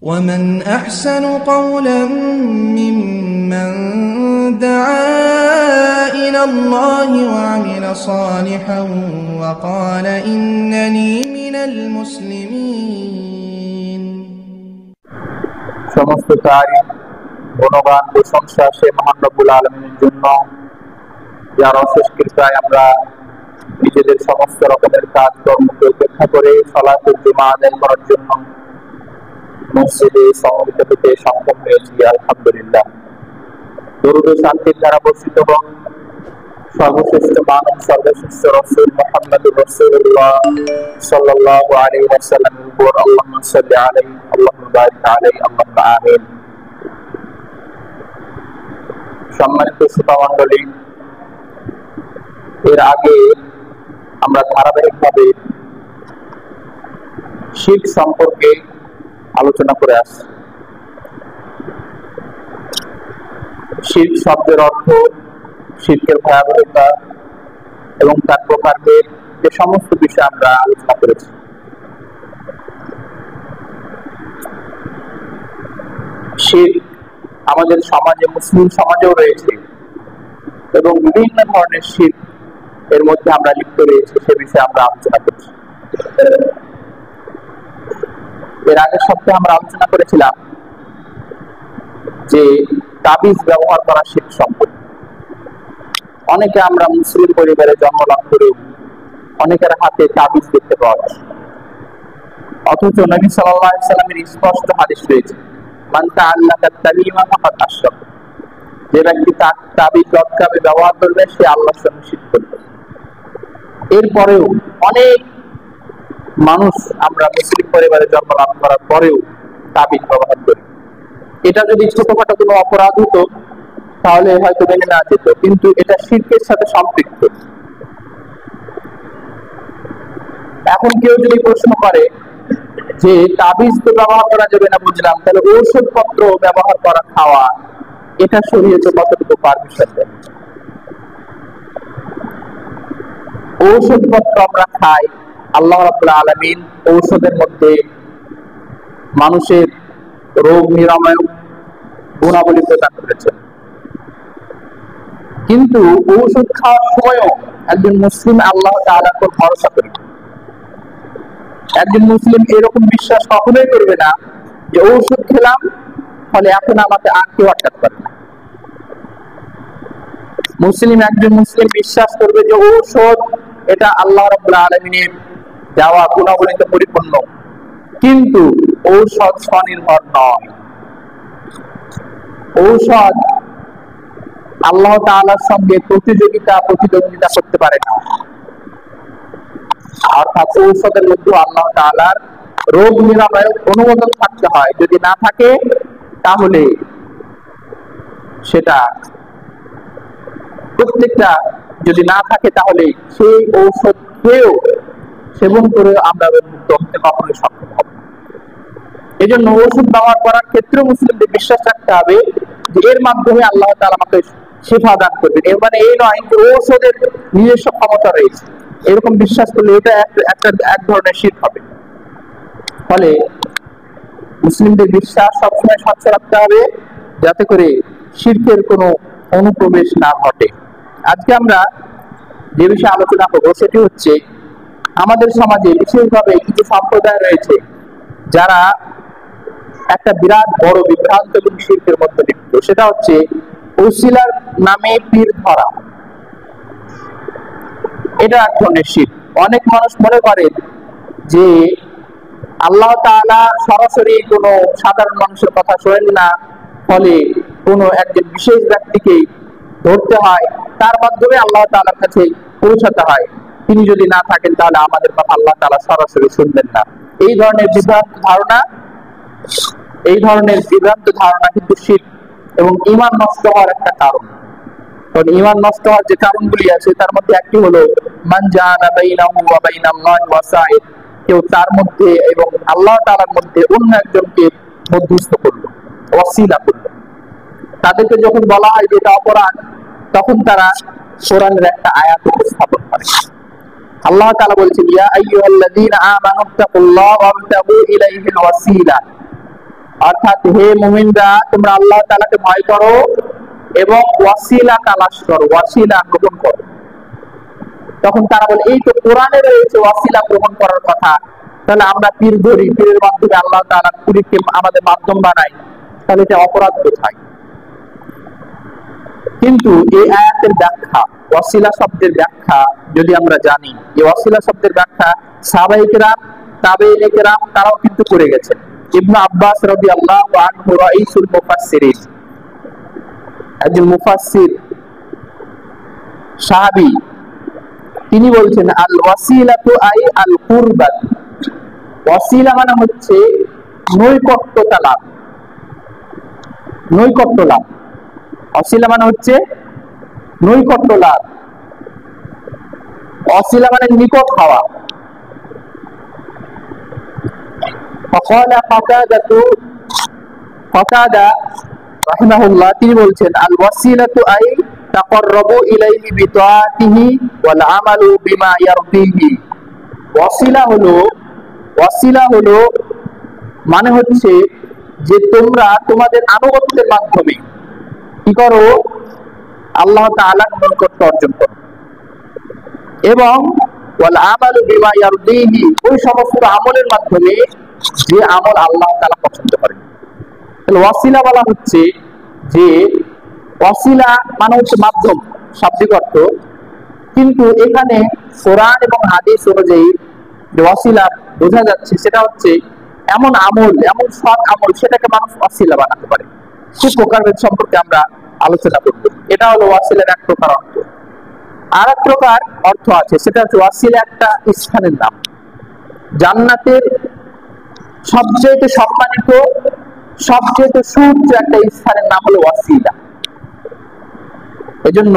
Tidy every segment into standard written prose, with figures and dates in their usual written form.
ومن أحسن قولا ممن دعا إلى الله وعمل صالحا وقال إنني من المسلمين। সমস্ত তারিফ গুণগান প্রশংসা সে মহান রব্বুল আলামিনের জন্য, যার অশেষ কৃপায় আমরা নিজেদের সমস্ত রকমের কাজকর্মকে উপেক্ষা করে সালাতুল জুমা আদায় করার জন্য মসজিদে সমবেত হতে সক্ষম হয়েছি। আলহামদুলিল্লাহ। দরুদ ও শান্তির ধারা বর্ষিত হোক সর্বশ্রেষ্ঠ মানব সর্বশ্রেষ্ঠ রাসূল মুহাম্মদুর রাসূলুল্লাহ সাল্লাল্লাহু আলাইহি ওয়াসাল্লামের উপর। আল্লাহুম্মা সাল্লি আলাইহি আল্লাহুম্মা বারিক আলাইহি আল্লাহুম্মা আমিন। সম্মানিত শ্রোতামণ্ডলী, এর আগে আমরা ধারাবাহিকভাবে শিরক সম্পর্কে আলোচনা করে আসছি। শিরক শব্দের অর্থ, শিরকের ভয়াবহতা এবং তার প্রকারভেদ, যে সমস্ত বিষয়ে আমরা আলোচনা করেছি। শিরক আমাদের সমাজে, মুসলিম সমাজেও রয়েছে এবং বিভিন্ন ধরনের শিরক এর মধ্যে আমরা লিপ্ত রয়েছে, সে বিষয়ে আমরা আলোচনা করছি। এর আগের সপ্তাহে আমরা আলোচনা করেছিলাম যে তাবিজ ব্যবহার করা শিরক সম্পর্কে। অনেকে আমরা মুসলিম পরিবারে জন্মলাভ করেও অনেকের হাতে তাবিজ দেখতে পাওয়া যায়, অথচ নবী সাল্লাল্লাহু আলাইহি ওয়াসাল্লামের স্পষ্ট হাদিস রয়েছে, মান তাআল্লাকা তামিমা ফাকাদ আশরাক, যে ব্যক্তি তাবিজ লটকাবে ব্যবহার করবে সে আল্লাহর সঙ্গে শিরক করবে। এরপরেও অনেক মানুষ আমরা মুসলিম পরিবারে জন্মলাভ করার পরেও তাবিজ ব্যবহার করি। এটা যদি ছোটখাটো কোনো অপরাধ হতো তাহলে হয়তো মেনে নেওয়া যেত, কিন্তু এটা শিরকের সাথে সম্পৃক্ত। এখন কেউ যদি প্রশ্ন করে যে তাবিজ তো ব্যবহার করা যাবে না, বুঝলাম, তাহলে ঔষধপত্র ব্যবহার করা, খাওয়া, এটা শরীয়তে কতটুকু পারমিশন দেয়? ঔষধপত্র আমরা খাই, আল্লাহ রাব্বুল আলামিন ঔষধের মধ্যে মানুষের রোগ নিরাময় গুণাবলী প্রদান করেছেন, কিন্তু ঔষধ খাওয়ার সময়ও একজন মুসলিম আল্লাহ তাআলার উপর ভরসা করে। একজন মুসলিম এরকম বিশ্বাস কখনোই করবে না যে ঔষধ খেলাম ফলে এখন আমাকে আর কেউ আটকাতে পারবে না। একজন মুসলিম বিশ্বাস করবে যে ঔষধ এটা আল্লাহ রাব্বুল আলামিনের দেওয়া গুণাবলীতে পরিপূর্ণ, কিন্তু ঔষধ স্বনির্ভর নয়। ঔষধ আল্লাহ তাআলার সঙ্গে প্রতিদ্বন্দ্বিতা করতে পারে না। অর্থাৎ ঔষধের মধ্যে আল্লাহ তাআলার রোগ নিরাময় অনুমোদন থাকতে হয়, যদি না থাকে তাহলে সেটা প্রত্যেকটা যদি না থাকে তাহলে সেই ঔষধ খেয়েও সেবন করে আমরা মুক্ত হতে কখনোই সক্ষম হব না। এই জন্য ঔষধ ব্যবহার করার ক্ষেত্রে মুসলিমদের বিশ্বাস রাখতে হবে যে এর মাধ্যমে আল্লাহ তাআলা আমাকে শিফা দান করবেন। এর মানে এই নয় যে ঔষধের নিজস্ব ক্ষমতা রয়েছে, এরকম বিশ্বাস করলে এটা এক ধরনের শিরক হবে। ফলে মুসলিমদের বিশ্বাস সবসময় স্বচ্ছ রাখতে হবে যাতে করে শিরকের কোনো অনুপ্রবেশ না ঘটে। আজকে আমরা যে বিষয়ে আলোচনা করবো সেটি হচ্ছে, আমাদের সমাজে বিশেষভাবে কিছু সম্প্রদায় রয়েছে যারা একটা বিরাট বড় বিভ্রান্ত এবং শিরকের মধ্যে লিপ্ত। সেটা হচ্ছে ওসিলার নামে পীর ধরা। এটা এক ধরনের শিরক। অনেক মানুষ মনে করে যে আল্লাহ তাআলা সরাসরি কোনো সাধারণ মানুষের কথা শোনেন না, ফলে কোনো একজন বিশেষ ব্যক্তিকে ধরতে হয়, তার মাধ্যমে আল্লাহ তাআলার কাছে পৌঁছাতে হয়। তিনি যদি না থাকেন তাহলে আমাদের কথা আল্লাহ তাআলা সরাসরি শুনবেন না। এই ধরনের বিভ্রান্ত ধারণা কিন্তু শিরক এবং ঈমান নষ্ট হওয়ার একটা কারণ। কারণ ঈমান নষ্ট হওয়ার যে কারণগুলি আছে তার মধ্যে একটি হলো মান জাআলা বাইনাহু ওয়া বাইনাল্লাহি ওয়াসাইদ, কেউ তার মধ্যে এবং আল্লাহ তাআলার মধ্যে অন্য একজনকে মধ্যস্থ করলো, ওয়াসিলা করলো। তাদেরকে যখন বলা হয় যে এটা অপরাধ, তখন তারা কোরআনের একটা আয়াত উপস্থাপন করে। আল্লাহ তাআলা বলছেন, ইয়া আইয়ুহাল্লাযীনা আমানু তাকুল্লাহা ওয়াবতাগু ইলাইহিল ওয়াসিলা, অর্থাৎ হে মুমিনরা তোমরা আল্লাহ তাআলাকে ভয় করো এবং ওয়াসিলা তালাশ করো, ওয়াসিলা গ্রহণ করো। তখন তারা বলে এই তো কোরআনে রয়েছে ওয়াসিলা গ্রহণ করার কথা, তাহলে আমরা পীর ধরি, পীরের মাধ্যমে আল্লাহ তাআলা পীরকে আমাদের মাধ্যম বানাই, তাহলে এটা অপরাধ কোথায়? কিন্তু এই আয়াতের ব্যাখ্যা, ওয়াসিলা শব্দের ব্যাখ্যা যদি আমরা জানি, এই ওয়াসিলা শব্দের ব্যাখ্যা সাহাবায়ে কেরাম, তাবেঈনে কেরাম তারাও কিন্তু করে গেছেন। ইবনে আব্বাস রাদিয়াল্লাহু আনহু রাইসুল মুফাসসিরিন, একজন মুফাসসির সাহাবী, তিনি বলছেন আল ওয়াসিলাতু আই আল কুরবাত, ওয়াসিলা মানে হচ্ছে নৈকট্যতা লাভ, নৈকট্য লাভ। ওয়াসিলা মানে হচ্ছে নৈকট্য লাভ, ওয়াসিলা মানে নিকট হওয়া। ফাকালা ফাকাদা রাহিমাহুল্লাহ তিনি বলছেন আল ওয়াসিলাতু আই তাকাররাবু ইলাইহি বিতাআতিহি ওয়াল আমালু বিমা ইয়ারদিহি। ওয়াসিলা হলো মানে হচ্ছে যে তোমরা তোমাদের আনুগত্যের মাধ্যমে কি করো, আল্লাহ তাআলার নৈকট্য অর্জন করো, এবং ওয়াল আমালু বিমা ইয়ারদিহি, ওই সমস্ত আমলের মাধ্যমে যে আমল আল্লাহ তাআলা পছন্দ করেন। তাহলে ওয়াসিলা বলা হচ্ছে যে ওয়াসিলা মানে হচ্ছে মাধ্যম, শাব্দিক অর্থ, কিন্তু এখানে কোরআন এবং হাদিস অনুযায়ী যে ওয়াসিলা বোঝা যাচ্ছে সেটা হচ্ছে এমন আমল, এমন সৎ আমল সেটাকে মানুষ ওয়াসিলা বানাতে পারে। সে প্রকারভেদ সম্পর্কে আমরা আলোচনা করব। এটা হলো ওয়াসিলার এক প্রকার অর্থ। আর এক প্রকার অর্থ আছে, সেটা হচ্ছে ওয়াসিলা একটা স্থানের নাম। জান্নাতের সবচেয়ে সম্মানিত, সবচেয়ে সুউচ্চ একটা স্থানের নাম হলো ওয়াসিলা। এজন্য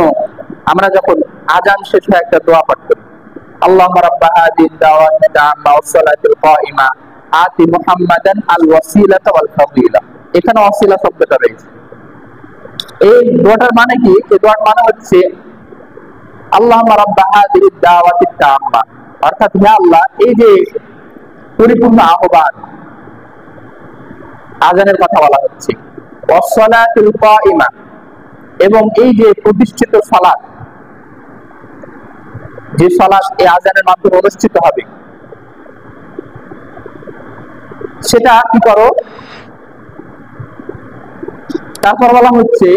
আমরা যখন আজান শেষ হয়ে একটা দোয়া পাঠ করি, আল্লাহুম্মা রাব্বা হাযিহি দাওয়াতি তাম্মা ওয়াস সালাতিল কায়িমা আতি মুহাম্মাদান আল ওয়াসিলাতা ওয়াল ফাদিলা, এখানে ওয়াসিলা শব্দটা রয়েছে। এই দোয়াটার মানে কি? এই দোয়ার মানে হচ্ছে আল্লাহুম্মা রাব্বা হাযিহি দাওয়াতি তাম্মা, অর্থাৎ হে আল্লাহ এই যে পরিপূর্ণ আহ্বান, আজানের কথা বলা হচ্ছে, ওয়াস সালাতিল কায়িমা, এবং এই যে প্রতিষ্ঠিত সালাত, যে সালাত এই আজানের মাধ্যমে অনুষ্ঠিত হবে, সেটা কি করো। তারপর বলা হচ্ছে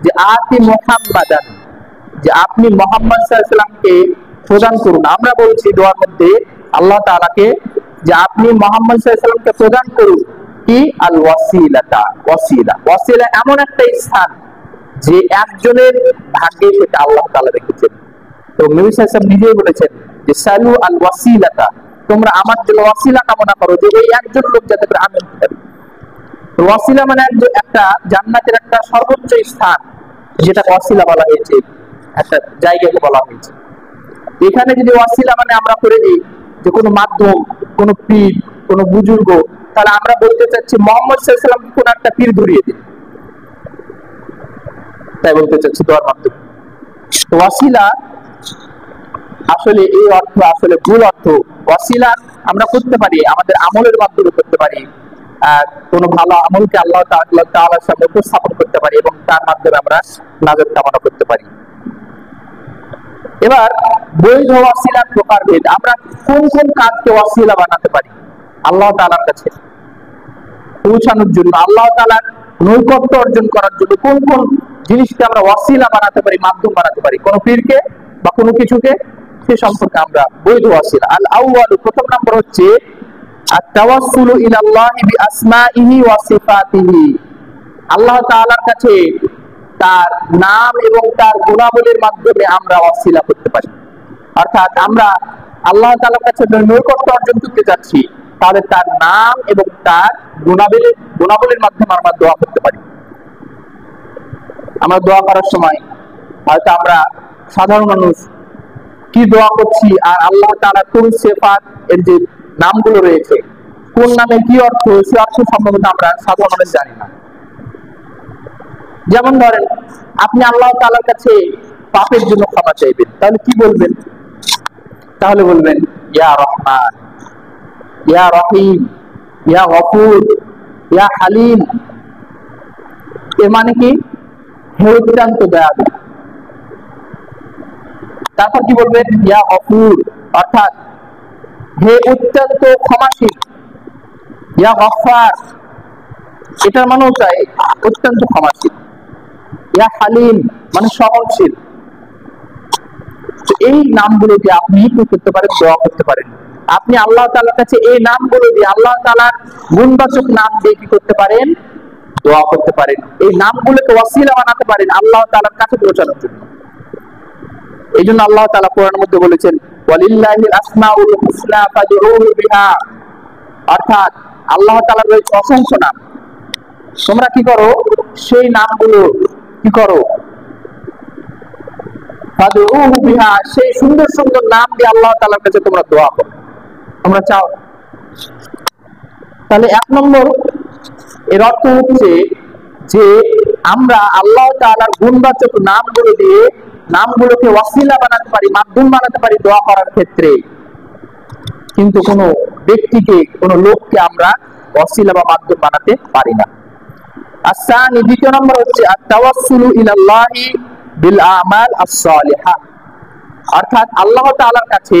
যে আতি মুহাম্মাদান, যে আপনি মুহাম্মদ সাল্লাল্লাহু আলাইহি ওয়াসাল্লামকে প্রদান করুন। আমরা বলছি দোয়ার মধ্যে আল্লাহ তাআলাকে যে আপনি মুহাম্মদ সাল্লাল্লাহু আলাইহি ওয়াসাল্লামকে প্রদান করুন কি আল ওয়াসিলাতা, ওয়াসিলা। ওয়াসিলা এমন একটা স্থান যে একজনের ভাগ্যে সেটা আল্লাহ তাআলা রেখেছেন। তো নবী সাল্লাল্লাহু আলাইহি ওয়াসাল্লাম নিজেই বলেছেন যে সালু আল ওয়াসিলাতা, তোমরা আমার জন্য ওয়াসিলা কামনা করো, যে এই একজন লোক যাতে করে আমি হতে পারি। ওয়াসিলা মানে একটা জান্নাতের একটা সর্বোচ্চ স্থান, যেটা ওয়াসিলা বলা হয়েছে, একটা জায়গাকে বলা হয়েছে। এখানে যদি ওয়াসিলা মানে আমরা করে দিই যে কোনো মাধ্যম, কোনো পীর, কোনো বুজুর্গ, তাহলে আমরা বলতে চাচ্ছি মুহাম্মদ সাল্লাল্লাহু আলাইহি ওয়াসাল্লামকে কোনো একটা পীর ধরিয়ে দিন, তাই বলতে চাচ্ছি দোয়ার মাধ্যমে। ওয়াসিলা আসলে এই অর্থ আসলে ভুল অর্থ। ওয়াসিলা আমরা করতে পারি আমাদের আমলের মাধ্যমে করতে পারি, কোন ভালো আমলকে আল্লাহ তাআলার সামনে উপস্থাপন করতে পারি এবং তার মাধ্যমে আমরা নাজাত কামনা করতে পারি। এবার বৈধ ওয়াসিলার প্রকারভেদ, আমরা কোন কোন কাজকে ওয়াসিলা বানাতে পারি আল্লাহ তাআলার কাছে পৌঁছানোর জন্য, আল্লাহ তাআলার নৈকট্য অর্জন করার জন্য কোন কোন জিনিসকে আমরা ওয়াসিলা বানাতে পারি, মাধ্যম বানাতে পারি, কোন পীরকে বা কোনো কিছুকে, সে সম্পর্কে আমরা বৈধ ওয়াসিলা। আল আউয়াল, প্রথম নম্বর হচ্ছে আত-তাওয়াসসুলু ইলাল্লাহি বিআসমাইহি ওয়া সিফাতিহি, আল্লাহ তাআলার কাছে তার নাম এবং তার গুণাবলীর মাধ্যমে আমরা ওয়াসিলা করতে পারি। অর্থাৎ আমরা আল্লাহ তাআলার কাছে নৈকট্য অর্জন করতে যাচ্ছি, তাহলে তার নাম এবং তার গুণাবলীর মাধ্যমে আমরা দোয়া করতে পারি। আমরা দোয়া করার সময় হয়তো আমরা সাধারণ মানুষ কি দোয়া করছি, আর আল্লাহ তাআলার কোন সিফাত এর যে নামগুলো রয়েছে, কোন নামে কি অর্থ, সে অর্থ সম্বন্ধে আমরা সাধারণ মানুষ জানি না। যেমন ধরেন আপনি আল্লাহ তাআলার কাছে পাপের জন্য ক্ষমা চাইবেন, তাহলে কি বলবেন? তাহলে বলবেন ইয়া রহমান, ইয়া রহিম, ইয়া গফুর, ইয়া হালিম এর মানে কি? হে অত্যন্ত দয়ালু। তারপর কি বলবেন? ইয়া গফুর অর্থাৎ হে অত্যন্ত ক্ষমাশীল। ইয়া গফফার এটার মানেও চাই অত্যন্ত ক্ষমাশীল। ইয়া হালিম মানে সহনশীল। এই নামগুলো দিয়ে আপনি কি করতে পারেন? দোয়া করতে পারেন। আপনি আল্লাহ তাআলার কাছে এই নামগুলো দিয়ে, আল্লাহ তাআলার গুণবাচক নাম দিয়ে কি করতে পারেন? দোয়া করতে পারেন। এই নামগুলোকে ওয়াসিলা বানাতে পারেন আল্লাহ তাআলার কাছে পৌঁছানোর জন্য। এই জন্য আল্লাহ তাআলা কোরআনের মধ্যে বলেছেন, ওয়ালিল্লাহিল আসমাউল হুসনা ফাদউহু বিহা, অর্থাৎ আল্লাহ তাআলার রয়েছে অসংখ্য নাম, তোমরা কি করো? সেই নামগুলো কি করো? ফাদউহু বিহা, সেই সুন্দর সুন্দর নাম দিয়ে আল্লাহ তাআলার কাছে তোমরা দোয়া করো, তোমরা চাও। তাহলে এক নম্বর এর অর্থ হচ্ছে যে আমরা আল্লাহ তাআলার গুণবাচক নামগুলো দিয়ে নামগুলোকে ওয়াসিলা বানাতে পারি, মাধ্যম বানাতে পারি দোয়া করার ক্ষেত্রে, কিন্তু কোনো ব্যক্তিকে, কোনো লোককে আমরা ওয়াসিলা বা মাধ্যম বানাতে পারি না। আসানি দ্বিতীয় নম্বর হচ্ছে আত-তাওয়াসসুলু ইলাল্লাহি বিল আমাল আস-সালিহা, অর্থাৎ আল্লাহ তাআলার কাছে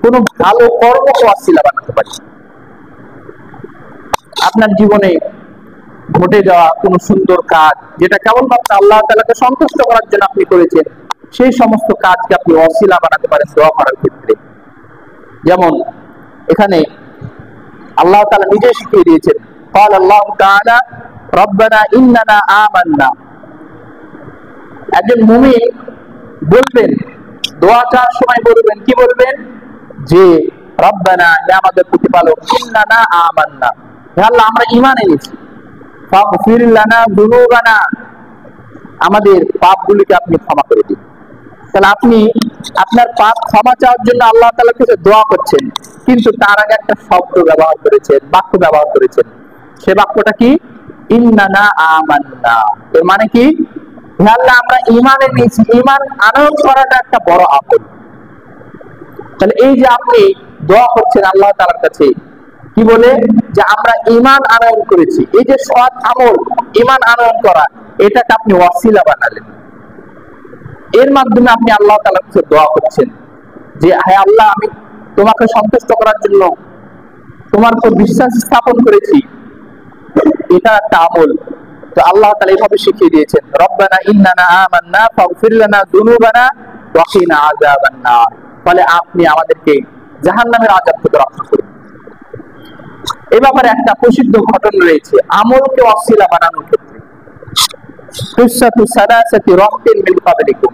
কোনো ভালো কর্মকে ওয়াসিলা বানাতে পারি। আপনার জীবনে ঘটে যাওয়া কোনো সুন্দর কাজ, যেটা কেবলমাত্র আল্লাহ তাআলাকে সন্তুষ্ট করার জন্য আপনি করেছেন, সেই সমস্ত কাজকে আপনি ওয়াসিলা বানাতে পারেন দোয়া করার ক্ষেত্রে। যেমন এখানে আল্লাহ তাআলা নিজে শিখিয়ে দিয়েছেন, قال الله تعالى ربنا إننا آمنا। একজন মুমিন বলবেন, দোয়া চাওয়ার সময় বলবেন, কি বলবেন? যে রব্বানা, হে আমাদের প্রতিপালক, ইন্নানা আমান্না, হে আল্লাহ আমরা ঈমান এনেছি, ফাগফির লানা যুনুবানা, আমাদের পাপগুলিকে আপনি ক্ষমা করে দিন। তাহলে আপনি আপনার পাপ ক্ষমা চাওয়ার জন্য আল্লাহ তাআলার কাছে দোয়া করছেন, কিন্তু তার আগে একটা শব্দ ব্যবহার করেছেন, বাক্য ব্যবহার করেছেন। সে বাক্যটা কি? ইন্নানা আমান্না। এর মানে কি? হে আল্লাহ আমরা ঈমান এনেছি। ঈমান আনয়ন করাটা একটা বড় আমল। তাহলে এই যে আপনি দোয়া করছেন আল্লাহ তাআলার কাছে, কি বলে? যে আমরা ঈমান আনয়ন করেছি। এই যে সৎ আমল, ঈমান আনয়ন করা, এটাকে আপনি ওয়াসিলা বানালেন। এর মাধ্যমে আপনি আল্লাহ তাআলার কাছে দোয়া করছেন যে হে আল্লাহ, আমি তোমাকে সন্তুষ্ট করার জন্য তোমার উপর বিশ্বাস স্থাপন করেছি, এটা একটা আমল। তো আল্লাহ তাআলা এইভাবে শিখিয়ে দিয়েছেন, রব্বানা ইন্নানা আমান্না ফাগফির লানা যুনুবানা ওয়া কিনা আযাবান নার। ফলে আপনি আমাদেরকে জাহান্নামের আযাব থেকে রক্ষা করুন। এই ব্যাপারে একটা প্রসিদ্ধ ঘটনা রয়েছে আমলকে ওয়াসিলা বানানোর ক্ষেত্রে। কিসসাতু সালাসাতি রাহতিন মিন ক্বাবলিকুম,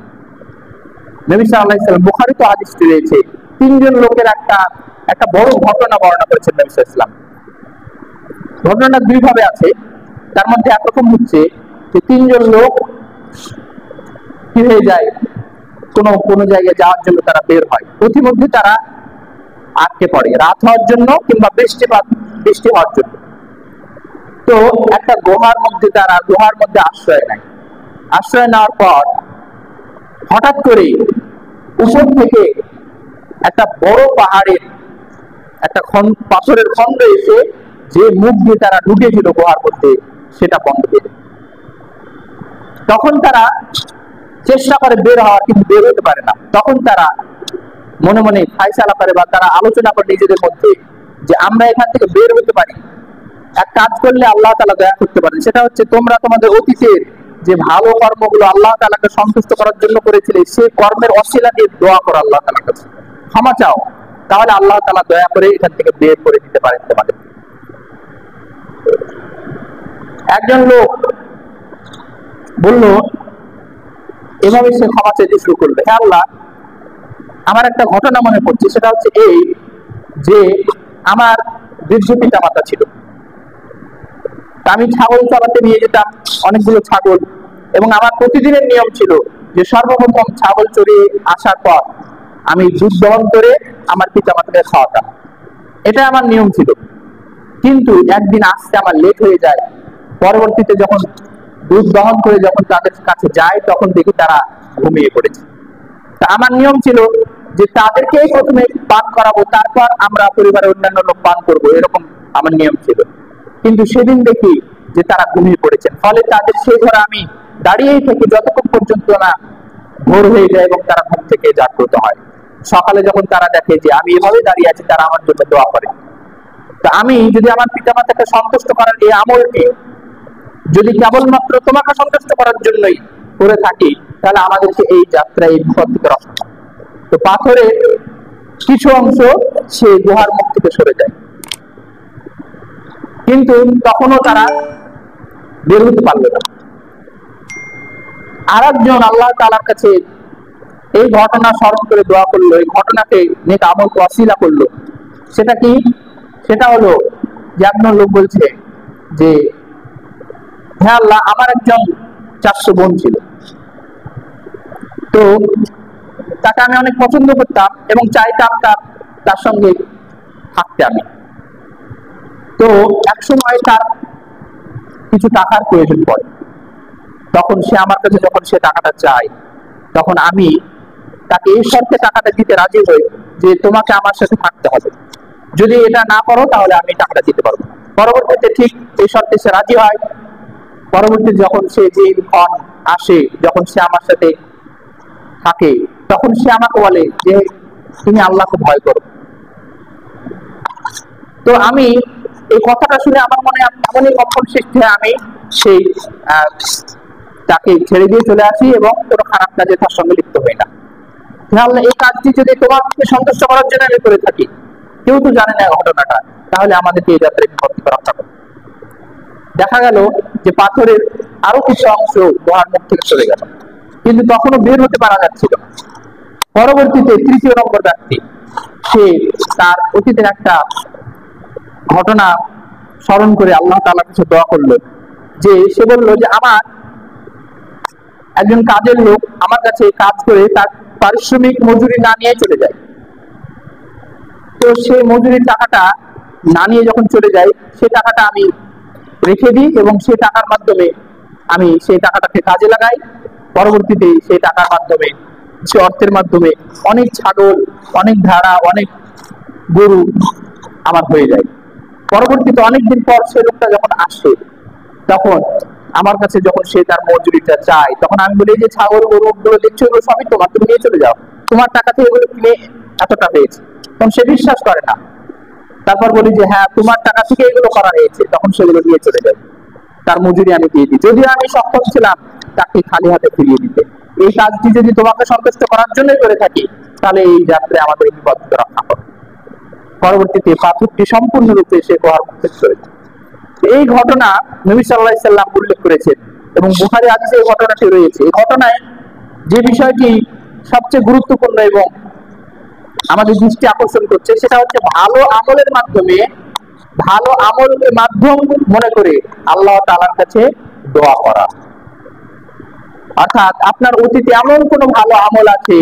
নবী সাল্লাল্লাহু আলাইহি ওয়াসাল্লাম, বুখারীতে হাদিসটি রয়েছে, তিনজন লোকের একটা বড় ঘটনা বর্ণনা করেছেন নবী সাল্লাল্লাহু আলাইহি ওয়াসাল্লাম। ঘটনাটা দুই ভাবে আছে। তার মধ্যে একরকম হচ্ছে যে তিনজন লোক কি হয়ে যায়, কোনো জায়গায় যাওয়ার জন্য তারা বের হয়, প্রতিমধ্যে তারা আটকে পড়ে, রাত হওয়ার জন্য কিংবা বৃষ্টি হওয়ার জন্য। তো একটা গুহার মধ্যে আশ্রয় নেয়। আশ্রয় নেওয়ার পর হঠাৎ করে উপর থেকে একটা বড় পাহাড়ের একটা পাথরের খন্ড এসে যে মুখ দিয়ে তারা ঢুকেছিল গুহার মধ্যে, সেটা বন্ধ হয়ে যায়। তখন তারা চেষ্টা করে বের হওয়ার, কিন্তু বের হতে পারে না। তখন তারা মনে মনে ফায়সালা করে বা তারা আলোচনা করে নিজেদের মধ্যে যে আমরা এখান থেকে বের হতে পারি, এক কাজ করলে আল্লাহ তাআলা দয়া করতে পারেন। সেটা হচ্ছে তোমরা তোমাদের অতীতের যে ভালো কর্মগুলো আল্লাহ তাআলাকে সন্তুষ্ট করার জন্য করেছিলে, সেই কর্মের ওসিলা দিয়ে দোয়া করো আল্লাহ তাআলার কাছে, ক্ষমা চাও, তাহলে আল্লাহ তাআলা দয়া করে এখান থেকে বের করে দিতে পারেন তোমাদের। একজন লোক বলল, এভাবে সে ক্ষমা চাইতে শুরু করবে, হে আল্লাহ, আমার একটা ঘটনা মনে পড়ছে। সেটা হচ্ছে এই যে আমার বৃদ্ধ পিতা মাতা ছিল, আমি ছাগল চড়াতে নিয়ে যেতাম অনেকগুলো ছাগল, এবং আমার প্রতিদিনের নিয়ম ছিল যে সর্বপ্রথম ছাগল চড়িয়ে আসার পর আমি দুধ দহন করে আমার পিতা মাতাকে খাওয়াতাম। এটা আমার নিয়ম ছিল। কিন্তু একদিন আসতে আমার লেট হয়ে যায়। পরবর্তীতে যখন দুধ দহন করে যখন তাদের কাছে যায়, তখন দেখি তারা ঘুমিয়ে পড়েছে। তা আমার নিয়ম ছিল যে তাদেরকেই প্রথমে পান করাবো, তারপর আমরা পরিবারের অন্যান্য লোক পান করবো, এরকম আমার নিয়ম ছিল। কিন্তু সেদিন দেখি যে তারা ঘুমিয়ে পড়েছেন, ফলে তাদের সেই ঘরে আমি দাঁড়িয়েই থেকে যতক্ষণ পর্যন্ত না ভোর হয়ে যায় এবং তারা ঘুম থেকে জাগ্রত হয়। সকালে যখন তারা দেখে যে আমি এভাবে দাঁড়িয়ে আছি, তারা আমার জন্য দোয়া করে। তা আমি যদি আমার পিতামাতাকে সন্তুষ্ট করার এই আমলটি যদি কেবলমাত্র তোমাকে সন্তুষ্ট করার জন্যই করে থাকি, তাহলে আমাদেরকে এই যাত্রায় এই বিপদ থেকে রক্ষা করে। তো পাথরের কিছু অংশ সে গুহার মুখ থেকে সরে যায়, কিন্তু তখনও তারা বের হতে পারল না। আর একজন আল্লাহ তাআলার কাছে এই ঘটনা স্মরণ করে দোয়া করলো, এই ঘটনাকে নেক আমলকে ওয়াসিলা করলো। সেটা কি? সেটা হলো যে একজন লোক বলছে যে হ্যাঁ আল্লাহ, আমার একজন চাচাতো বোন ছিল, তো তাকে আমি অনেক পছন্দ করতাম এবং চাইতাম তার সঙ্গে থাকতে আমি। তো একসময় তার কিছু টাকার প্রয়োজন পড়ে, তখন সে আমার কাছে যখন সে টাকাটা চায়, তখন আমি তাকে এই শর্তে টাকাটা দিতে রাজি হই যে তোমাকে আমার সাথে থাকতে হবে, যদি এটা না করো তাহলে আমি টাকাটা দিতে পারবো না। পরবর্তীতে ঠিক এই শর্তে সে রাজি হয়। পরবর্তীতে যখন সে দিনক্ষণ আসে, যখন সে আমার সাথে থাকে, তখন সে আমাকে বলে যে তুমি আল্লাহকে ভয় করো। তো আমি এই কথাটা শুনে আমার মনে এমনই কম্পন সৃষ্টি হয়, আমি সেই তাকে ছেড়ে দিয়ে চলে আসি এবং কোনো খারাপ কাজে তার সঙ্গে লিপ্ত হই না। তাহলে এই কাজটি যদি তোমাকে সন্তুষ্ট করার জন্য আমি করে থাকি, কেউ তো জানে না ঘটনাটা, তাহলে আমাদেরকে এই যাত্রায় বিপদ থেকে রক্ষা করবে। দেখা গেল যে পাথরের আরো কিছু অংশ গুহার মুখ থেকে চলে গেল, কিন্তু তখনও বের হতে পারা যাচ্ছিল না। পরবর্তীতে তৃতীয় নম্বর ব্যক্তি, সে তার অতীতের একটা ঘটনা স্মরণ করে আল্লাহ তাআলার কাছে দোয়া করলো, যে সে বললো যে আমার একজন কাজের লোক আমার কাছে কাজ করে তার পারিশ্রমিক মজুরি না নিয়ে চলে যায়। তো সেই মজুরির টাকাটা না নিয়ে যখন চলে যায়, সেই টাকাটা আমি রেখে দিই এবং সেই টাকার মাধ্যমে আমি সেই টাকাটাকে কাজে লাগাই। পরবর্তীতে সেই টাকার মাধ্যমে, সে অর্থের মাধ্যমে অনেক ছাগল, অনেক ভেড়া, অনেক গরু আমার হয়ে যায়। পরবর্তীতে অনেকদিন পর সে লোকটা যখন আসে, তখন আমার কাছে যখন সে তার মজুরিটা চায়, তখন আমি বলি যে ছাগল গরু গুলো দেখছো, এগুলো সবই তোমার, তুমি নিয়ে চলে যাও, তোমার টাকা থেকে এগুলো কিনে এতটা পেয়েছে। তখন সে বিশ্বাস করে না। তারপর বলি যে হ্যাঁ, তোমার টাকা থেকে এগুলো করা হয়েছে, তখন সেগুলো নিয়ে চলে যায়। তার মজুরি আমি দিয়ে দিই, যদিও আমি সক্ষম ছিলাম তাকে খালি হাতে ফিরিয়ে দিতে। এই কাজটি যদি তোমাকে সন্তুষ্ট করার জন্যই করে থাকি, তাহলে এই যাত্রায় আমাদের বিপদ থেকে রক্ষা করো। পরবর্তীতে পাথরটি সম্পূর্ণরূপে সে গুহার মুখ থেকে চলে যায়। এই ঘটনা নবী সাল্লাল্লাহু আলাইহি সাল্লাম উল্লেখ করেছেন এবং বুখারী হাদিসে এই ঘটনাটি রয়েছে। এই ঘটনায় যে বিষয়টি সবচেয়ে গুরুত্বপূর্ণ এবং আমাদের দৃষ্টি আকর্ষণ করছে, সেটা হচ্ছে ভালো আমলের মাধ্যমে, ভালো আমলকে মাধ্যম মনে করে আল্লাহ তাআলার কাছে দোয়া করা। অর্থাৎ আপনার অতীতে এমন কোনো ভালো আমল আছে,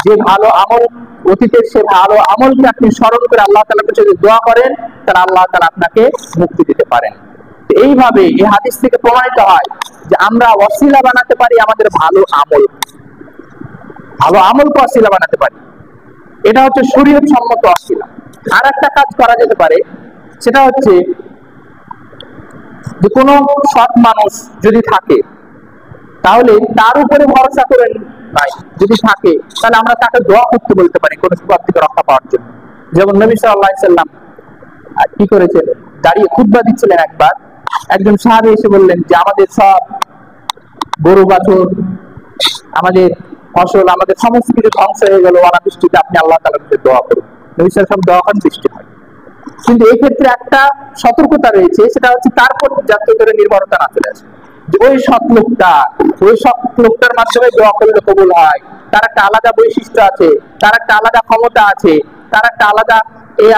যে ভালো আমল, অতীতের সে ভালো আমলকে আপনি স্মরণ করে আল্লাহ তাআলার কাছে যদি দোয়া করেন, তাহলে আল্লাহ তাআলা আপনাকে মুক্তি দিতে পারেন। এইভাবে এই হাদিস থেকে প্রমাণিত হয় যে আমরা ওয়াসিলা বানাতে পারি আমাদের ভালো আমল, ভালো আমলকে ওয়াসিলা বানাতে পারি। এটা হচ্ছে শরীয়ত সম্মত ওয়াসিলা। আর একটা কাজ করা যেতে পারে, সেটা হচ্ছে যে কোনো সৎ মানুষ যদি থাকে, তাহলে তার উপরে ভরসা করে নাই যদি থাকে, তাহলে আমরা তাকে দোয়া করতে বলতে পারি কোন বিপদ থেকে রক্ষা পাওয়ার জন্য। যেমন নবী সাল্লাল্লাহু আলাইহি সাল্লাম কি করেছেন, দাঁড়িয়ে খুতবা দিচ্ছিলেন, একবার একজন সাহাবী এসে বললেন যে আমাদের সব গরু বাছুর, আমাদের ফসল, আমাদের সমস্ত কিছু ধ্বংস হয়ে গেল অনাবৃষ্টিতে, আপনি আল্লাহ তাআলার কাছে দোয়া করুন। নবী সাল্লাল্লাহু আলাইহি ওয়াসাল্লাম দোয়া করেন, বৃষ্টি হয়। কিন্তু এই ক্ষেত্রে একটা সতর্কতা রয়েছে, সেটা হচ্ছে তারপর যাতে করে নির্ভরতা না চলে আসে। ওই সৎ লোকটার মাধ্যমে দোয়া করলে কবুল হয়, তার একটা আলাদা বৈশিষ্ট্য আছে, তার একটা আলাদা ক্ষমতা আছে, তার একটা আলাদা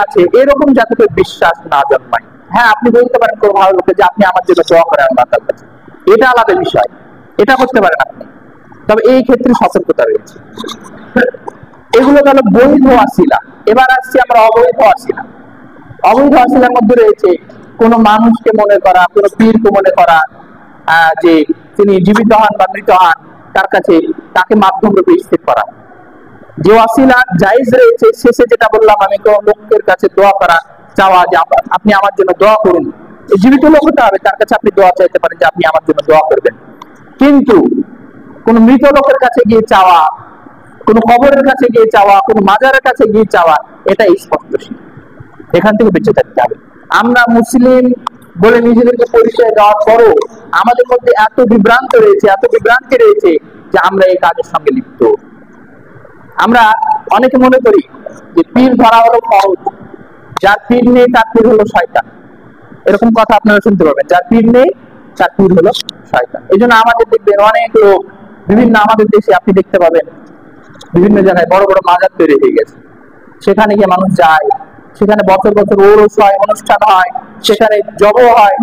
আছে, এরকম যাতে করে বিশ্বাস না জন্মায়। হ্যাঁ, আপনি বলতে পারেন কোনো ভালো লোককে যে আপনি আমার জন্য দোয়া করেন আল্লাহ তাআলার কাছে, এটা আলাদা বিষয়, এটা করতে পারেন আপনি, তবে এই ক্ষেত্রে সতর্কতা রয়েছে। এগুলো গেল বৈধ ওয়াসিলা। এবার আসছি আমরা অবৈধ ওয়াসিলা। অবৈধ ওয়াসিলার মধ্যে রয়েছে কোন মানুষকে মনে করা, কোন পীরকে মনে করা যে তিনি জীবিত হন বা মৃত হন, তার কাছে তাকে মাধ্যম রূপে স্থির করা। যে ওয়াসিলা জায়েজ রয়েছে, শেষে যেটা বললাম আমি, কোন লোকের কাছে দোয়া করা, চাওয়া যে আপনি আমার জন্য দোয়া করুন, জীবিত লোক হতে হবে, তার কাছে আপনি দোয়া চাইতে পারেন যে আপনি আমার জন্য দোয়া করবেন। কিন্তু কোন মৃত লোকের কাছে গিয়ে চাওয়া, কোন কবরের কাছে গিয়ে চাওয়া, কোন মাজারের কাছে গিয়ে চাওয়া, এটা স্পষ্ট শিরক। এখান থেকে বেঁচে থাকতে হবে। আমরা মুসলিম বলে নিজেদেরকে পরিচয় দেওয়ার পরও আমাদের মধ্যে এত বিভ্রান্তি রয়েছে যে আমরা এই কাজের সঙ্গে লিপ্ত। আমরা অনেকে মনে করি যে পীর ধরা হলো ফরজ, যার পীর নেই তার পীর হলো শয়তান। এরকম কথা আপনারা শুনতে পাবেন, যার পীর নেই তার পীর হলো শয়তান। এই জন্য আমাদের দেখবেন অনেক লোক বিভিন্ন, আমাদের দেশে আপনি দেখতে পাবেন বিভিন্ন জায়গায় বড় বড় মাজার তৈরি হয়ে গেছে, সেখানে গিয়ে মানুষ যায়, সেখানে বছর বছর ওরস হয়, অনুষ্ঠান হয়, সেখানে জব হয়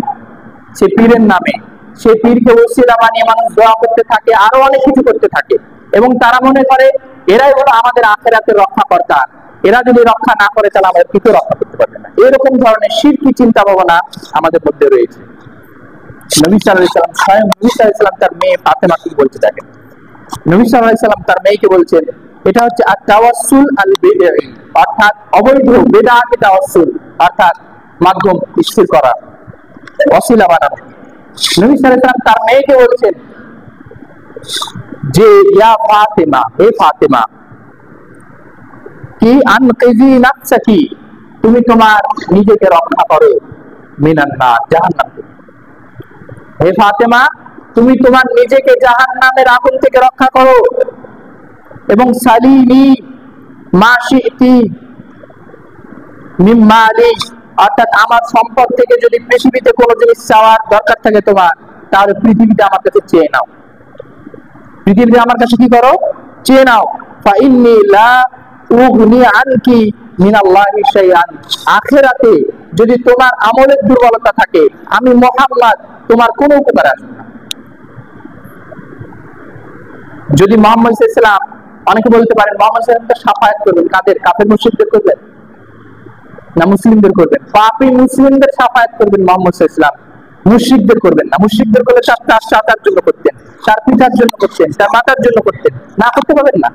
সে পীরের নামে। সে পীরকে ওসিলা বানিয়ে মানুষ দোয়া করতে থাকে, আরো অনেক কিছু করতে থাকে, এবং তারা মনে করে এরাই হলো আমাদের আখিরাতের রক্ষাকর্তা, এরা যদি রক্ষা না করে তাহলে আমাদের কিছু রক্ষা করতে পারবে না। এরকম ধরনের শিরকি চিন্তা ভাবনা আমাদের মধ্যে রয়েছে। নবী সাল্লাল্লাহু আলাইহি ওয়াসাল্লাম, স্বয়ং নবী সাল্লাল্লাহু আলাইহি ওয়াসাল্লাম তার মেয়ে ফাতেমাকে বলতে থাকেন, নবী সাল্লাল্লাহু আলাইহি ওয়াসাল্লাম তার মেয়েকে বলছেন এটা হচ্ছে আত-তাওয়াসসুল আল-বিদঈ, অর্থাৎ অবৈধ বিদআতি তাওয়াসসুল, অর্থাৎ মাধ্যম স্থির করা, ওসিলা বানানো। নবী সাল্লাল্লাহু আলাইহি ওয়াসাল্লাম তার মেয়েকে বলছেন যে ইয়া ফাতেমা, হে ফাতেমা, কি আনকিজি নাফসাকি, তুমি তোমার নিজেকে রক্ষা করো মিনান নার, জাহান্নাম থেকে। হে ফাতেমা, তুমি তোমার নিজেকে জাহান্নামের আগুন থেকে রক্ষা করো, এবং সালিনি মা শি'তি মিন মালি, অর্থাৎ আমার সম্পদ থেকে যদি পৃথিবীতে কোনো জিনিস চাওয়ার দরকার থাকে তোমার, তাহলে পৃথিবীতে আমার কাছে চেয়ে নাও, পৃথিবীতে আমার কাছে কি করো, চেয়ে নাও। ফা ইন্নী লা উগনি আনকি মিনাল্লাহি শাইআন, আখিরাতে যদি তোমার আমলের দুর্বলতা থাকে, আমি মুহাম্মদ তোমার কোনো উপকার আসবে না। যদি মুহাম্মদ সাল্লাল্লাহু আলাইহি ওয়াসাল্লাম, অনেকে বলতে পারেন মুহাম্মদ সাল্লাল্লাহু আলাইহি ওয়াসাল্লাম শাফায়াত করবেন কাদের, কাফের মুশরিকদের করবেন না মুসলিমদের করবেন? পাপী মুসলিমদের শাফায়াত করবেন মুহাম্মদ সাল্লাল্লাহু আলাইহি ওয়াসাল্লাম, মুশরিকদের করবেন না। মুশরিকদের করলে তার চাচার জন্য করতেন, তার পিতার জন্য করতেন, তার মাতার জন্য করতেন, না করতে পারবেন না।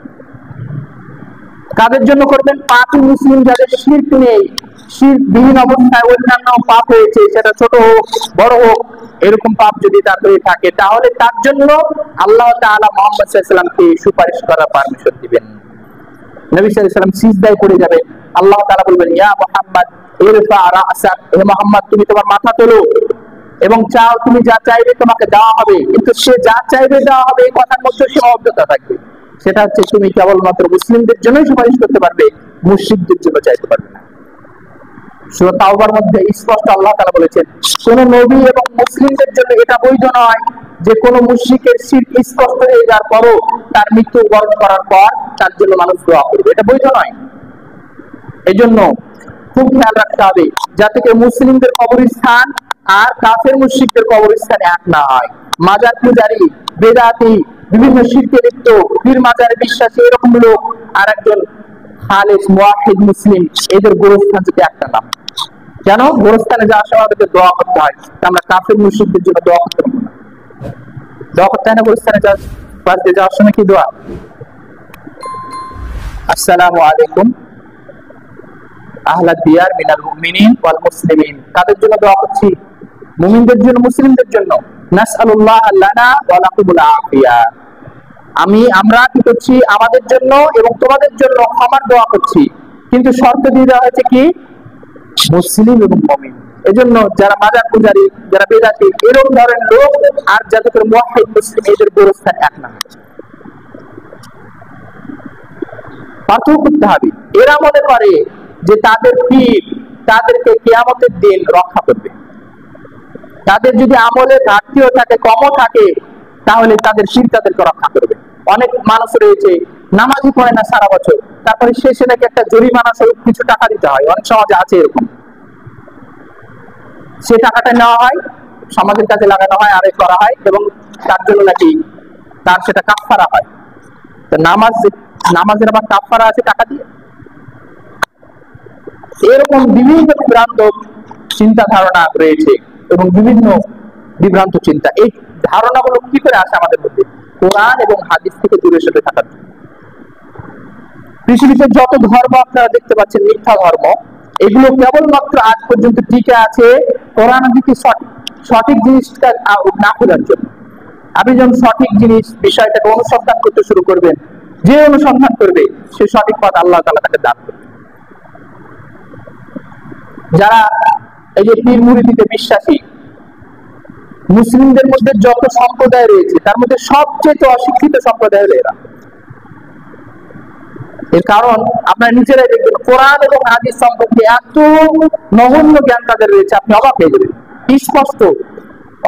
কাদের জন্য করবেন? পাপী মুসলিম যাদের শিরক নেই, শিরকবিহীন অবস্থায় অন্যান্য পাপ হয়েছে, সেটা ছোট হোক বড় হোক, এরকম পাপ যদি তার হয়ে থাকে, তাহলে তার জন্য আল্লাহ তাআলা মুহাম্মদ সাল্লাল্লাহু আলাইহি ওয়াসাল্লামকে সুপারিশ করার পারমিশন দিবেন। নবী সাল্লাল্লাহু আলাইহি ওয়াসাল্লাম সিজদায় পড়ে যাবে, আল্লাহ তাআলা বলবেন ইয়া মুহাম্মদ ইরফা রাসাক, হে মুহাম্মদ তুমি তোমার মাথা তোলো এবং চাও, তুমি যা চাইবে তোমাকে দেওয়া হবে। কিন্তু সে যা চাইবে দেওয়া হবে, এই কথার মধ্যে সীমাবদ্ধতা থাকবে। সেটা হচ্ছে তুমি কেবলমাত্র মুসলিমদের জন্যই সুপারিশ করতে পারবে, মুশরিকদের জন্য চাইতে পারবে না। সূরা তাওবার মধ্যে স্পষ্ট আল্লাহ তাআলা বলেছেন, কোন নবী এবং মুসলিমদের জন্য এটা বৈধ নয় যে কোন মুশরিকের শিরক স্পষ্ট হয়ে যাওয়ার পরও তার মৃত্যু বরণ করার পর তার জন্য মানুষ দোয়া করবে, এটা বৈধ নয়। এজন্য খুব খেয়াল রাখতে হবে যাতে করে মুসলিমদের কবরস্থান আর কাফের মুশরিকদের কবরস্থান এক না হয়। মাজার পূজারী, বেদাতি, বিভিন্ন শিরকে লিপ্ত, পীর মাজারে বিশ্বাসী এরকম লোক আর একজন খালেস মুওয়াহিদ মুসলিম, এদের গোরস্থান যদি একটা না। কেন? গোরস্থানে যাওয়ার সময় আমাদের দোয়া করতে হয়, আমরা কাফের মুশরিকদের জন্য দোয়া করতে পারবো না। দোয়া করতে হয় না গোরস্থানে যাওয়ার সময়? কি দোয়া? আসসালামু আলাইকুম আহলা দিয়ার মিনাল মুমিনিন ওয়াল মুসলিমিন। কাদের জন্য দোয়া করছি? মুমিনদের জন্য, মুসলিমদের জন্য। নাসআলুল্লাহ লানা ওয়া লাকুমুল আফিয়া, আমরা কি করছি? আমাদের জন্য এবং তোমাদের জন্য ক্ষমার দোয়া করছি, কিন্তু শর্ত দিয়ে দেওয়া হয়েছে কি? মুসলিম এবং মুমিন। এজন্য যারা মাজার পূজারী, যারা বেদাতি, এরকম ধরনের লোক আর যাদের করে মুওয়াহিদ মুসলিম, এদের গোরস্থান এক না। পার্থক্য করতে হবে। এরা মনে করে যে তাদের পীর তাদেরকে কিয়ামতের দিন রক্ষা করবে। তাদের যদি আমলের ঘাটতিও থাকে, কমও থাকে, তাহলে তাদের পীর তাদেরকে রক্ষা করবে। অনেক মানুষ রয়েছে নামাজই পড়ে না সারা বছর, তারপরে শেষে নাকি একটা জরিমানা স্বরূপ কিছু টাকা দিতে হয়। অনেক সমাজে আছে এরকম। সে টাকাটা নেওয়া হয়, সমাজের কাছে লাগানো হয়, আরেক করা হয়, এবং তার জন্য নাকি তার সেটা কাফারা হয়। তো নামাজের আবার কাফারা আছে টাকা দিয়ে। এরকম বিভিন্ন বিভ্রান্ত চিন্তা ধারণা রয়েছে এবং বিভিন্ন বিভ্রান্ত চিন্তা। এই ধারণাগুলো কি করে আসে আমাদের মধ্যে? কোরআন এবং হাদিস থেকে দূরে সরে থাকার জন্য। পৃথিবীতে যত ধর্ম আপনারা দেখতে পাচ্ছেন মিথ্যা ধর্ম, এগুলো কেবলমাত্র আজ পর্যন্ত টিকে আছে কোরআন হাদিসে সঠিক জিনিসটা না খোঁজার জন্য। আপনি যখন সঠিক জিনিস বিষয়টাকে অনুসন্ধান করতে শুরু করবেন, যে অনুসন্ধান করবে সে সঠিক পথ আল্লাহ তাআলা তাকে দান করবে। যারা এই যে পীর মুরিদিতে বিশ্বাসী, মুসলিমদের মধ্যে যত সম্প্রদায় রয়েছে তার মধ্যে সবচেয়ে অশিক্ষিত সম্প্রদায় হলো এরা। এর কারণ আপনারা নিজেরাই দেখবেন, কোরআন এবং হাদিস সম্পর্কে এত নগণ্য জ্ঞান তাদের রয়েছে, আপনি অবাক হয়ে যাবেন। স্পষ্ট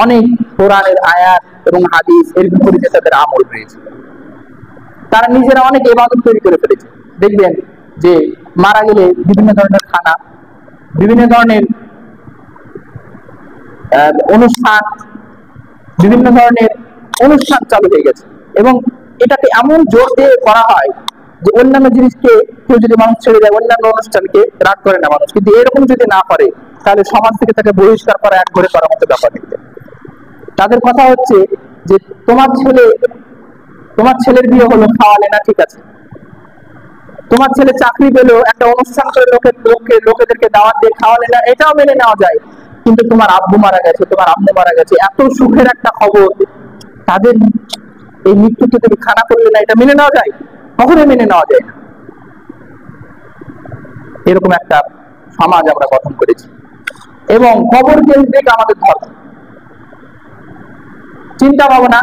অনেক কোরআনের আয়াত এবং হাদিস এর বিপরীতে তাদের আমল রয়েছে। তারা নিজেরা অনেক ইবাদত তৈরি করে ফেলেছে। দেখবেন যে মারা গেলে বিভিন্ন ধরনের খানা, বিভিন্ন ধরনের অনুষ্ঠান, বিভিন্ন ধরনের অনুষ্ঠান চালু হয়ে গেছে এবং এটাকে এমন জোর দিয়ে করা হয় যে অন্যান্য জিনিসকে কেউ যদি মানুষ ছেড়ে দেয়, অন্যান্য অনুষ্ঠানকে রাগ করে না মানুষ, কিন্তু এরকম যদি না করে তাহলে সমাজ থেকে তাকে বহিষ্কার করা, এক ঘরে করার মতো ব্যাপার হচ্ছে। তাদের কথা হচ্ছে যে তোমার ছেলের বিয়ে হলো, খাওয়ালে না, ঠিক আছে। তোমার ছেলে চাকরি পেলো, একটা অনুষ্ঠান করে লোকেদেরকে দাওয়াত দিয়ে খাওয়ালে না, এটাও মেনে নেওয়া যায়। কিন্তু তোমার আব্বু মারা গেছে, তোমার আম্মু মারা গেছে, এত সুখের একটা খবর, তাদের এই মৃত্যুতে তুমি খানা করলে না, এটা মেনে নেওয়া যায়? কখনোই মেনে নেওয়া যায় না। এরকম একটা সমাজ আমরা গঠন করেছি এবং কবর কেন্দ্রিক আমাদের ধর্ম চিন্তা ভাবনা।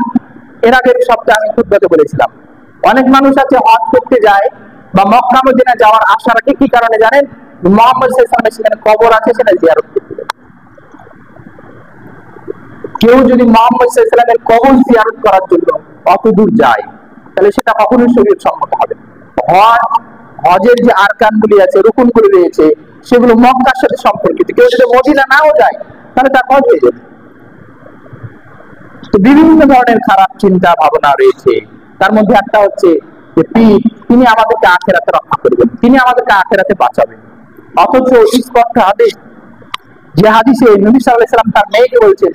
এর আগের সপ্তাহে আমি খুতবাতে বলেছিলাম, অনেক মানুষ আছে হজ করতে যায় বা মক্কা মদিনা যাওয়ার আশা রাখে, কি কারণে জানেন? মুহাম্মদ সাল্লাল্লাহু আলাইহি ওয়াসাল্লামের সেখানে কবর আছে, সেটা জিয়ারত করতে যায়। কেউ যদি মুহাম্মদ সাল্লাল্লাহু আলাইহি ওয়াসাল্লামের কবর জিয়ারত করার জন্য অত দূর যায়, তাহলে সেটা কখনোই শরীয়ত সম্মত হবে না। হজের যে আরকানগুলি আছে, রুকুনগুলি রয়েছে, সেগুলো মক্কার সাথে সম্পর্কিত। কেউ যদি মদিনা নাও যায় তাহলে তার হজ হয়ে যাবে। তো বিভিন্ন ধরনের খারাপ চিন্তা ভাবনা রয়েছে। তার মধ্যে একটা হচ্ছে যে পীর, তিনি আমাদেরকে আখিরাতে রক্ষা করবেন, তিনি আমাদেরকে আখিরাতে বাঁচাবেন। অথচ স্পষ্ট হাদিস, যে হাদিসে নবী সাল্লাল্লাহু আলাইহি ওয়াসাল্লাম তার মেয়েকে বলছেন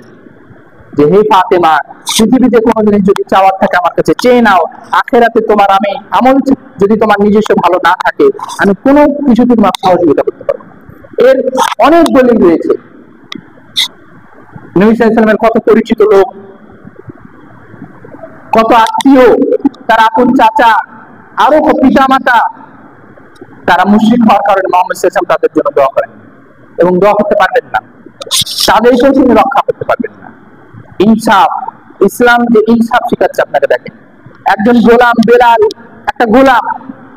যে হে ফাতেমা, পৃথিবীতে কোনো জিনিস যদি চাওয়ার থাকে আমার কাছে চেয়ে নাও, আখিরাতে তোমার আমি আমল যদি তোমার নিজস্ব ভালো না থাকে, আমি কোনো কিছু তোমার সহযোগিতা করতে পারবো না। এর অনেক দলিল রয়েছে। নবী সাল্লাল্লাহু আলাইহি ওয়াসাল্লামের কত পরিচিত লোক, কত আত্মীয়, তার আপন চাচা, আরো পিতা মাতা, তারা মুশরিক হওয়ার কারণে মুহাম্মদ সাল্লাল্লাহু আলাইহি ওয়াসাল্লাম তাদের জন্য দোয়া করেন এবং দোয়া করতে পারবেন না, তাদেরকেও তিনি রক্ষা করতে পারবেন না। ইনসাফ, ইসলাম যে ইনসাফ শিখাচ্ছে আপনাকে, দেখেন একজন গোলাম বেলাল, একটা গোলাম,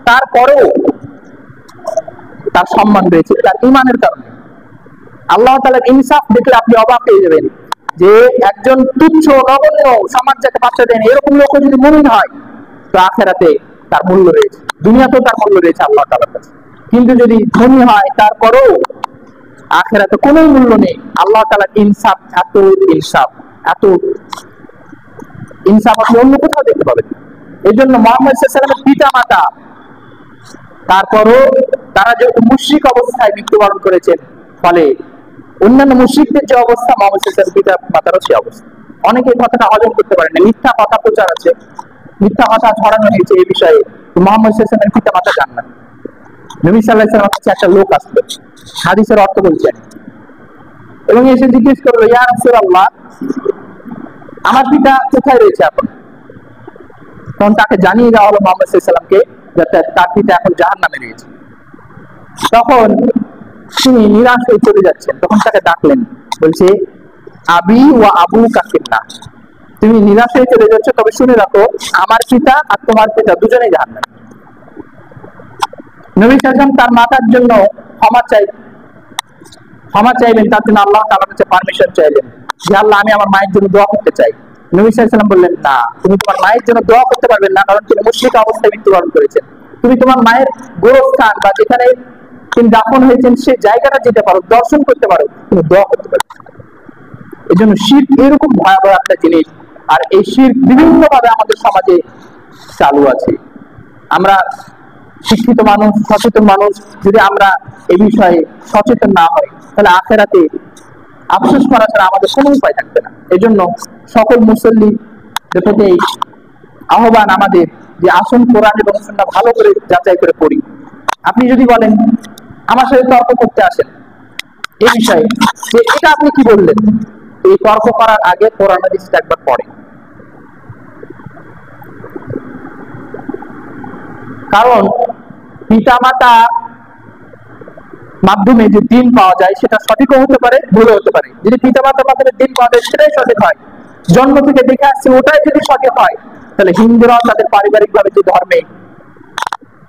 তারপরেও তার সম্মান রয়েছে তার ঈমানের কারণে। আল্লাহ তাআলার ইনসাফ দেখলে আপনি অবাক হয়ে যাবেন যে একজন তুচ্ছ নগণ্য সমাজ যাকে পাত্তা দেন, এরকম লোক যদি মুমিন হয় তো আখিরাতে তার মূল্য রয়েছে, দুনিয়াতেও তার মূল্য রয়েছে আল্লাহ তাআলার কাছে। কিন্তু যদি ধনী হয় তারপরেও আখিরাতে কোনো মূল্য নেই। আল্লাহ তাআলার ইনসাফ, এত ইনসাফ আপনি অন্য কোথাও দেখতে পাবেন। এই জন্য মুহাম্মদ সাল্লাল্লাহু আলাইহি ওয়াসাল্লামের পিতা মাতা, তারপরও তারা যে মুশরিক অবস্থায় মৃত্যুবরণ করেছেন, ফলে অন্যান্য মুশরিকদের যে অবস্থা, মুহাম্মদ সাল্লাল্লাহু আলাইহি ওয়াসাল্লামের পিতা মাতারও সেই অবস্থা। অনেকে কথাটা হজম করতে পারেন না, মিথ্যা কথা প্রচার আছে, মিথ্যা কথা ছড়ানো হয়েছে এই বিষয়ে। মুহাম্মদ সাল্লাল্লাহু আলাইহি ওয়াসাল্লামের পিতা মাতা জান্নাত। নবী সাল্লাল্লাহু আলাইহি ওয়াসাল্লামের কাছে একটা লোক আসলো, হাদিসের অর্থ বলছেন, এবং এসে জিজ্ঞেস করলো, ইয়া রাসূলুল্লাহ, আমার পিতা কোথায় রয়েছে এখন? তখন তাকে জানিয়ে দেওয়া হলো মুহাম্মদ সাল্লাল্লাহু আলাইহি ওয়াসাল্লামকে যে তার পিতা এখন জাহান্নামে রয়েছে। তখন তিনি নিরাশ হয়ে চলে যাচ্ছেন, তখন তাকে ডাকলেন, বলছে আবি ওয়া আবুকা ফিন্নার, তুমি নিরাশ হয়ে চলে যাচ্ছ, তবে শুনে রাখো আমার পিতা আর তোমার পিতা দুজনেই জাহান্নামে। নবী সাল্লাল্লাহু আলাইহি ওয়াসাল্লাম তার মাতার জন্য ক্ষমা চাইবেন, তার জন্য আল্লাহ তাআলার কাছে পারমিশন চাইলেন যে আল্লাহ, আমি আমার মায়ের জন্য দোয়া করতে চাই। নবী সাল্লাল্লাহু আলাইহি ওয়াসাল্লাম বললেন, না, তুমি তোমার মায়ের জন্য দোয়া করতে পারবেন না, কারণ তিনি মুশরিক অবস্থায় মৃত্যুবরণ করেছেন। তুমি তোমার মায়ের গোরস্থান বা যেখানে তিনি দাফন হয়েছেন সেই জায়গাটা যেতে পারো, দর্শন করতে পারো, তুমি দোয়া করতে পারো। এই জন্য শিরক এরকম ভয়াবহ একটা জিনিস, আর এই শিরক বিভিন্ন ভাবে আমাদের সমাজে চালু আছে। আমরা শিক্ষিত মানুষ, সচেতন মানুষ, যদি আমরা এই বিষয়ে সচেতন না হই, তাহলে আখিরাতে আফসোস করা ছাড়া আমাদের কোনো উপায় থাকবে না। এই জন্য সকল মুসল্লিদের প্রতি আহ্বান আমাদের যে আসুন কোরআন এবং সুন্নাহ ভালো করে যাচাই করে পড়ি। আপনি যদি বলেন আমার সাথে তর্ক করতে আসেন এই বিষয়ে যে এটা আপনি কি বললেন, এই তর্ক করার আগে কোরআন হাদিসটা একবার পড়ে। কারণ পিতামাতা মাধ্যমে যে দিন পাওয়া যায় সেটা সঠিকও হতে পারে, ভুলও হতে পারে। যদি পিতামাতার মাধ্যমে দিন পাওয়া যায় সেটাই সঠিক হয়, জন্ম থেকে দেখে আসছে ওটাই যদি সঠিক হয়, তাহলে হিন্দুরাও তাদের পারিবারিক ভাবে যে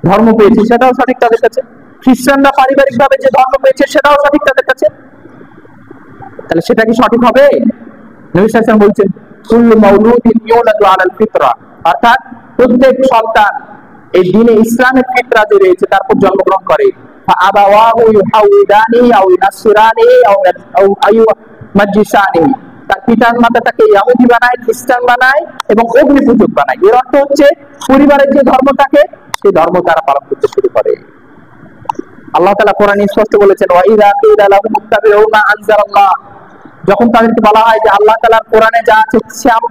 ধর্ম পেয়েছে সেটাও সঠিক তাদের কাছে, খ্রিস্টানরা পারিবারিক ভাবে যে ধর্ম পেয়েছে সেটাও সঠিক তাদের কাছে, তাহলে সেটা কি সঠিক হবে? নবী সাল্লাল্লাহু আলাইহি ওয়াসাল্লাম বলছেন কুল্লু মাউলুদিন ইউলাদু আলাল ফিতরা, অর্থাৎ প্রত্যেক সন্তান এই দ্বীনে ইসলামের ফিতরা যে রয়েছে তারপর জন্মগ্রহণ করে। ফাআবাওয়াহু ইউহাউদানি আও ইউনাসসিরানি আও আইয়ুমাজ্জিসানি, তার পিতার মাতা তাকে ইহুদি বানায়, খ্রিস্টান বানায় এবং অগ্নিপূজক বানায়। এর অর্থ হচ্ছে পরিবারের যে ধর্ম থাকে সেই ধর্ম তারা পালন করতে শুরু করে। আল্লাহ তাআলা কোরআনে স্পষ্ট বলেছেন ওয়া ইযা কিলা লাহুম ইত্তাবিউ মা আনজালাল্লাহ, যখন তাদেরকে বলা হয় যে আল্লাহ তাআলার কোরআনে যা আছে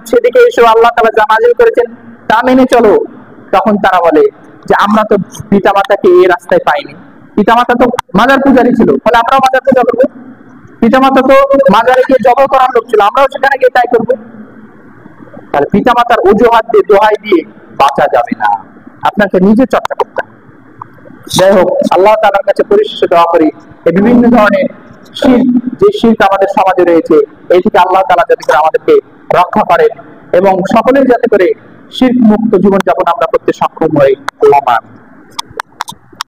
সেদিকে এসে আল্লাহ তাআলা যা নাযিল করেছেন তা মেনে চলো, তখন তারা বলে যে আমরা তো পিতামাতাকে এই রাস্তায় পাইনি, পিতামাতা তো মাজার পূজারী ছিল, ফলে আমরাও মাজার পূজা করবো, পিতামাতা তো মাজারে গিয়ে জবাই করার লোক ছিল, আমরাও সেখানে গিয়ে তাই করবো। তাহলে পিতামাতার অজুহাত দিয়ে দোহাই দিয়ে বাঁচা যাবে না, আপনাকে নিজে চর্চা করতে হবে। যাই হোক, আল্লাহ তাআলার কাছে পরিশেষে দোয়া করি এই বিভিন্ন ধরনের শিরক, যে শিরক আমাদের সমাজে রয়েছে এই থেকে আল্লাহ তাআলা যাতে করে আমাদেরকে রক্ষা করেন এবং সকলেই যাতে করে শিরক মুক্ত জীবনযাপন আমরা করতে সক্ষম হই। আল্লাহ